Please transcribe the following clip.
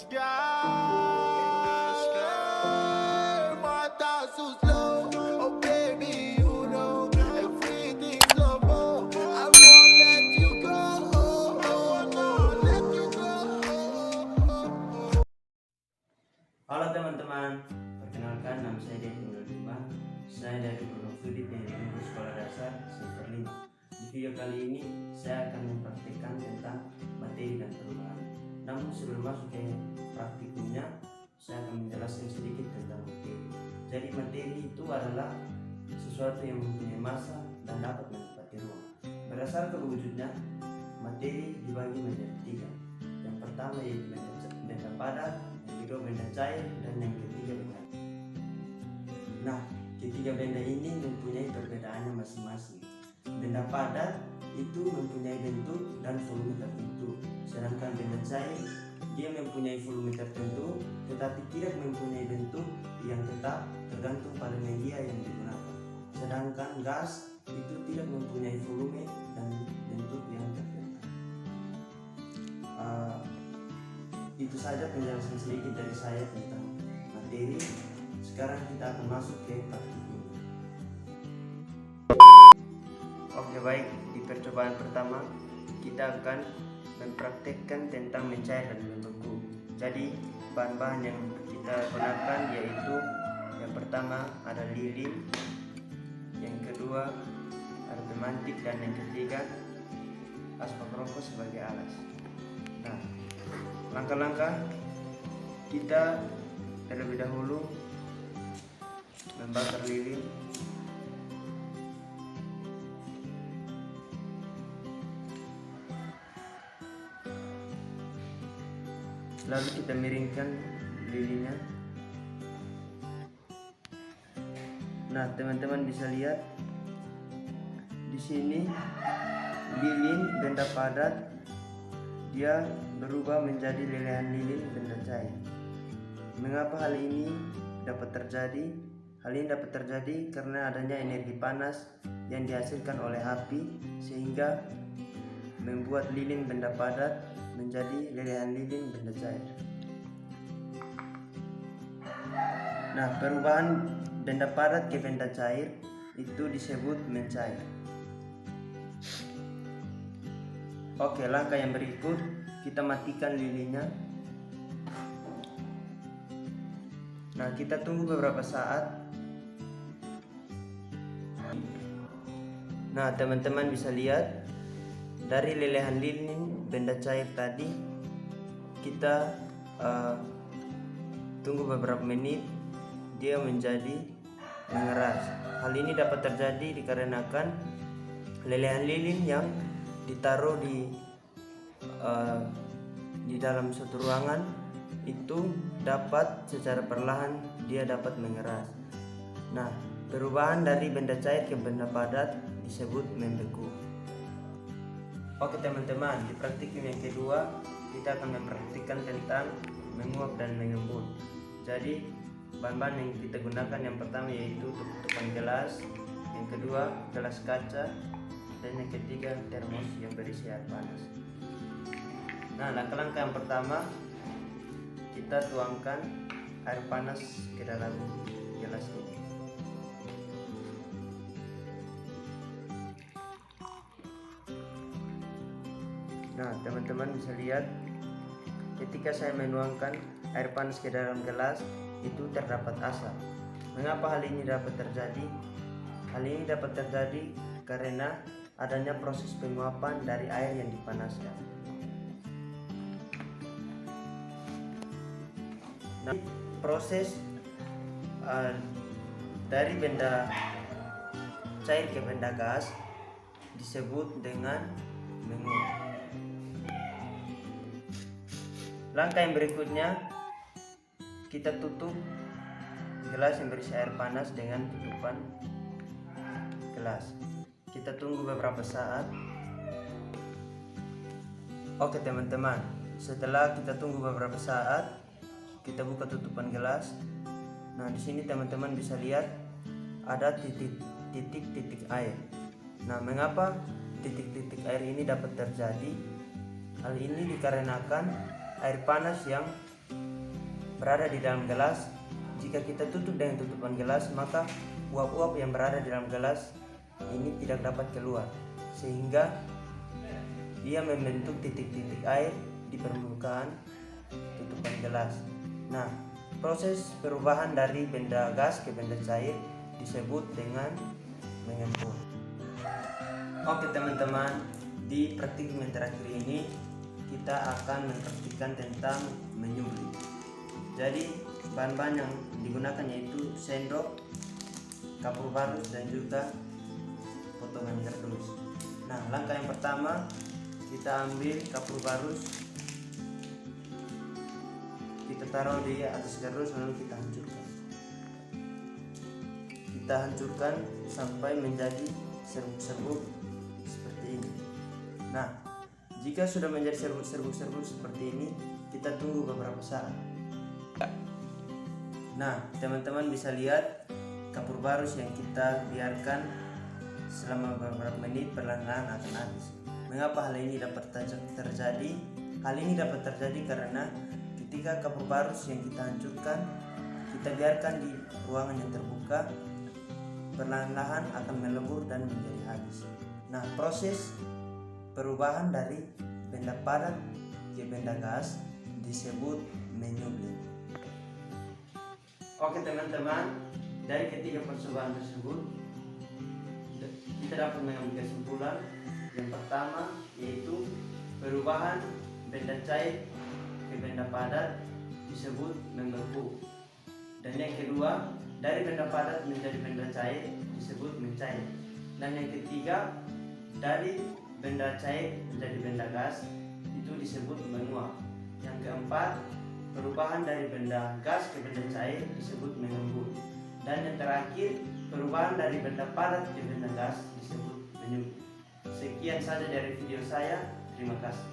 sky. My thoughts so slow. Oh baby, you know everything's slow mo. I won't let you go. Let you go. Halo teman-teman, perkenalkan nama saya Devi Nurulima. Saya dari Purwofudi Pendidikan Sekolah Dasar Semester 5. Di video kali ini saya akan mempraktikkan tentang materi dan perubahan. Namun sebelum masuk ke praktikumnya, saya akan menjelaskan sedikit tentang materi. Jadi materi itu adalah sesuatu yang mempunyai massa dan dapat menempati ruang. Berdasarkan wujudnya, materi dibagi menjadi 3. Yang pertama yaitu benda padat, yang kedua benda cair, dan yang ketiga benda. Nah, ketiga benda ini mempunyai perbedaannya masing-masing. Benda padat itu mempunyai bentuk dan volume tertentu, sedangkan benda cair dia mempunyai volume tertentu tetapi tidak mempunyai bentuk yang tetap tergantung pada media yang digunakan. Sedangkan gas itu tidak mempunyai volume dan bentuk yang tertentu. Itu saja penjelasan sedikit dari saya tentang materi. Sekarang kita akan masuk ke praktikum. Oke, baik, di percobaan pertama kita akan mempraktekkan tentang mencair dan membeku. Jadi bahan-bahan yang kita gunakan yaitu yang pertama ada lilin, yang kedua ada pemantik, dan yang ketiga aspak rokok sebagai alas. Nah, langkah-langkah kita terlebih dahulu membakar lilin. Lalu kita miringkan lilinnya. Nah, teman-teman bisa lihat di sini lilin benda padat dia berubah menjadi lelehan lilin benda cair. Mengapa hal ini dapat terjadi? Hal ini dapat terjadi karena adanya energi panas yang dihasilkan oleh api sehingga membuat lilin benda padat menjadi lelehan lilin benda cair. Nah, perubahan benda padat ke benda cair itu disebut mencair. Oke, langkah yang berikut kita matikan lilinnya. Nah, kita tunggu beberapa saat. Nah, teman-teman bisa lihat dari lelehan lilin benda cair tadi kita tunggu beberapa menit dia menjadi mengeras. Hal ini dapat terjadi dikarenakan lelehan lilin yang ditaruh di dalam suatu ruangan itu dapat secara perlahan dia dapat mengeras. Nah, perubahan dari benda cair ke benda padat disebut membeku. Oke teman-teman, di praktikum yang kedua kita akan mempraktikkan tentang menguap dan mengembun. Jadi bahan-bahan yang kita gunakan yang pertama yaitu tutupan gelas, yang kedua gelas kaca, dan yang ketiga termos yang berisi air panas. Nah, langkah-langkah yang pertama kita tuangkan air panas ke dalam gelas ini. Nah, teman-teman bisa lihat ketika saya menuangkan air panas ke dalam gelas itu terdapat asap. Mengapa hal ini dapat terjadi? Hal ini dapat terjadi karena adanya proses penguapan dari air yang dipanaskan. Nah, proses dari benda cair ke benda gas disebut dengan menguap. Langkah yang berikutnya kita tutup gelas yang berisi air panas dengan tutupan gelas. Kita tunggu beberapa saat. Oke teman-teman, setelah kita tunggu beberapa saat, kita buka tutupan gelas. Nah, di sini teman-teman bisa lihat ada titik-titik air. Nah, mengapa titik-titik air ini dapat terjadi? Hal ini dikarenakan air panas yang berada di dalam gelas. Jika kita tutup dengan tutupan gelas, maka uap-uap yang berada di dalam gelas ini tidak dapat keluar, sehingga dia membentuk titik-titik air di permukaan tutupan gelas. Nah, proses perubahan dari benda gas ke benda cair disebut dengan mengembun. Oke teman-teman, di praktikum yang terakhir ini kita akan mempraktikkan tentang menyublim. Jadi bahan-bahan yang digunakan yaitu sendok, kapur barus, dan juga potongan kardus. Nah, langkah yang pertama, kita ambil kapur barus, kita taruh di atas kardus, lalu kita hancurkan. Kita hancurkan sampai menjadi serbuk-serbuk seperti ini. Nah, jika sudah menjadi serbuk-serbuk seperti ini, kita tunggu beberapa saat. Nah, teman-teman bisa lihat kapur barus yang kita biarkan selama beberapa menit perlahan-lahan akan habis. Mengapa hal ini dapat terjadi? Hal ini dapat terjadi karena ketika kapur barus yang kita hancurkan, kita biarkan di ruangan yang terbuka, perlahan-lahan akan melebur dan menjadi habis. Nah, proses perubahan dari benda padat ke benda gas disebut menyublim. Oke teman-teman, dari ketiga percobaan tersebut kita dapat mengambil kesimpulan. Yang pertama yaitu perubahan benda cair ke benda padat disebut membeku, dan yang kedua dari benda padat menjadi benda cair disebut mencair, dan yang ketiga dari benda cair menjadi benda gas itu disebut menguap. Yang keempat, perubahan dari benda gas ke benda cair disebut mengembun, dan yang terakhir, perubahan dari benda padat ke benda gas disebut menyublim. Sekian saja dari video saya. Terima kasih.